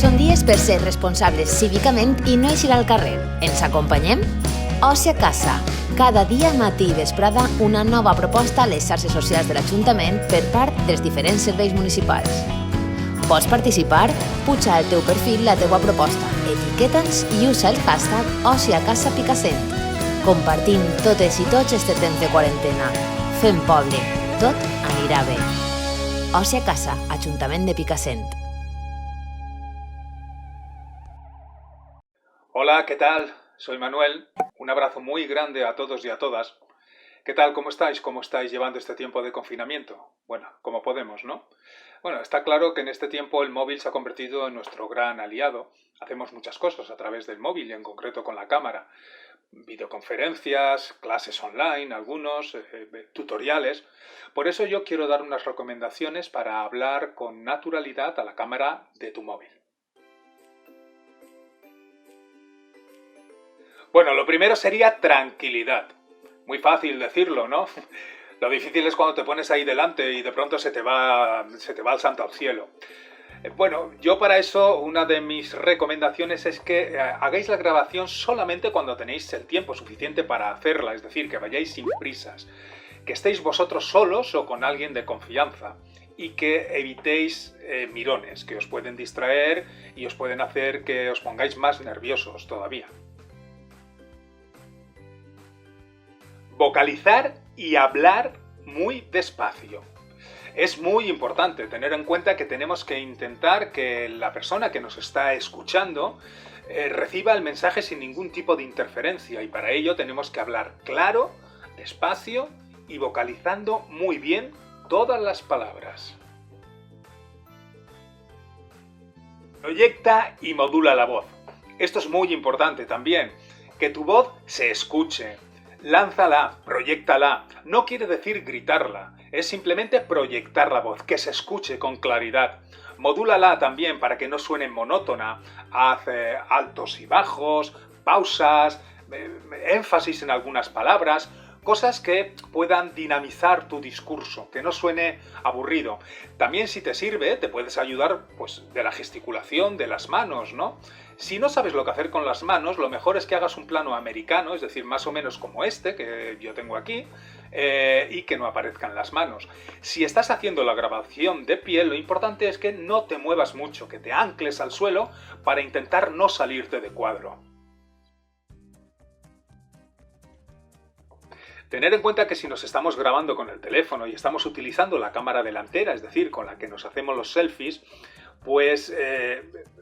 Són dies per ser responsables cívicament i no eixir al carrer. Ens acompanyem? Oci a casa. Cada dia, matí i vesprada, una nova proposta a les xarxes socials de l'Ajuntament per part dels diferents serveis municipals. Pots participar? Puja al teu perfil la teua proposta, etiqueta'ns i usa el hashtag #OciACasaPicassent. Compartim totes i tots este temps de quarantena. Fem poble. Tot anirà bé. Oci a casa, Ajuntament de Picassent. Hola, ¿qué tal? Soy Manuel. Un abrazo muy grande a todos y a todas. ¿Qué tal? ¿Cómo estáis? ¿Cómo estáis llevando este tiempo de confinamiento? Bueno, como podemos, ¿no? Bueno, está claro que en este tiempo el móvil se ha convertido en nuestro gran aliado. Hacemos muchas cosas a través del móvil y en concreto con la cámara. Videoconferencias, clases online, algunos, tutoriales. Por eso yo quiero dar unas recomendaciones para hablar con naturalidad a la cámara de tu móvil. Bueno, lo primero sería tranquilidad. Muy fácil decirlo, ¿no? Lo difícil es cuando te pones ahí delante y de pronto se te va el santo al cielo. Bueno, yo para eso una de mis recomendaciones es que hagáis la grabación solamente cuando tenéis el tiempo suficiente para hacerla, es decir, que vayáis sin prisas, que estéis vosotros solos o con alguien de confianza y que evitéis mirones que os pueden distraer y os pueden hacer que os pongáis más nerviosos todavía. Vocalizar y hablar muy despacio. Es muy importante tener en cuenta que tenemos que intentar que la persona que nos está escuchando reciba el mensaje sin ningún tipo de interferencia y para ello tenemos que hablar claro, despacio y vocalizando muy bien todas las palabras. Proyecta y modula la voz. Esto es muy importante también, que tu voz se escuche. Lánzala, proyéctala. No quiere decir gritarla, es simplemente proyectar la voz, que se escuche con claridad. Modúlala también para que no suene monótona. Haz altos y bajos, pausas, énfasis en algunas palabras, cosas que puedan dinamizar tu discurso, que no suene aburrido. También si te sirve, te puedes ayudar pues, de la gesticulación, de las manos, ¿no? Si no sabes lo que hacer con las manos, lo mejor es que hagas un plano americano, es decir, más o menos como este que yo tengo aquí, y que no aparezcan las manos. Si estás haciendo la grabación de pie, lo importante es que no te muevas mucho, que te ancles al suelo para intentar no salirte de cuadro. Tener en cuenta que si nos estamos grabando con el teléfono y estamos utilizando la cámara delantera, es decir, con la que nos hacemos los selfies, pues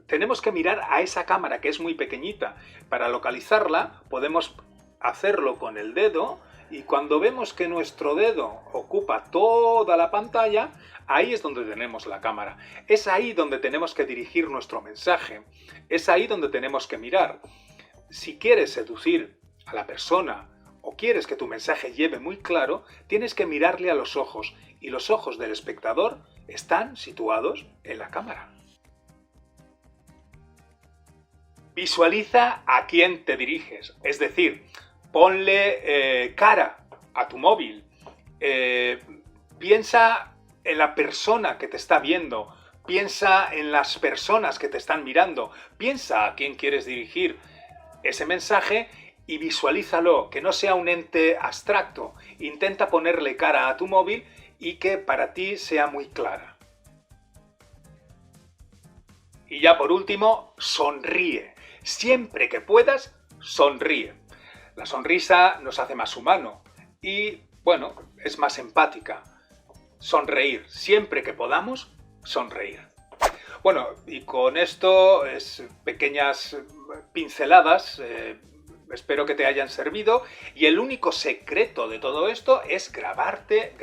tenemos que mirar a esa cámara que es muy pequeñita. Para localizarla podemos hacerlo con el dedo y cuando vemos que nuestro dedo ocupa toda la pantalla, ahí es donde tenemos la cámara. Es ahí donde tenemos que dirigir nuestro mensaje. Es ahí donde tenemos que mirar. Si quieres seducir a la persona o quieres que tu mensaje lleve muy claro, tienes que mirarle a los ojos y los ojos del espectador están situados en la cámara. Visualiza a quién te diriges, es decir, ponle cara a tu móvil, piensa en la persona que te está viendo, piensa en las personas que te están mirando, piensa a quién quieres dirigir ese mensaje y visualízalo, que no sea un ente abstracto. Intenta ponerle cara a tu móvil y que para ti sea muy clara. Y ya por último, sonríe. Siempre que puedas, sonríe. La sonrisa nos hace más humano y, bueno, es más empática. Sonreír. Siempre que podamos, sonreír. Bueno, y con esto, pequeñas pinceladas, espero que te hayan servido y el único secreto de todo esto es grabarte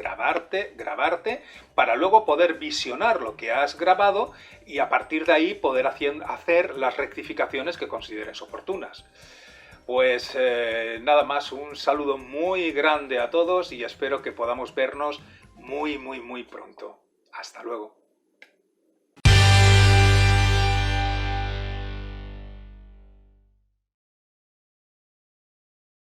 para luego poder visionar lo que has grabado y a partir de ahí poder hacer las rectificaciones que consideres oportunas. Pues nada más, un saludo muy grande a todos y espero que podamos vernos muy pronto. Hasta luego.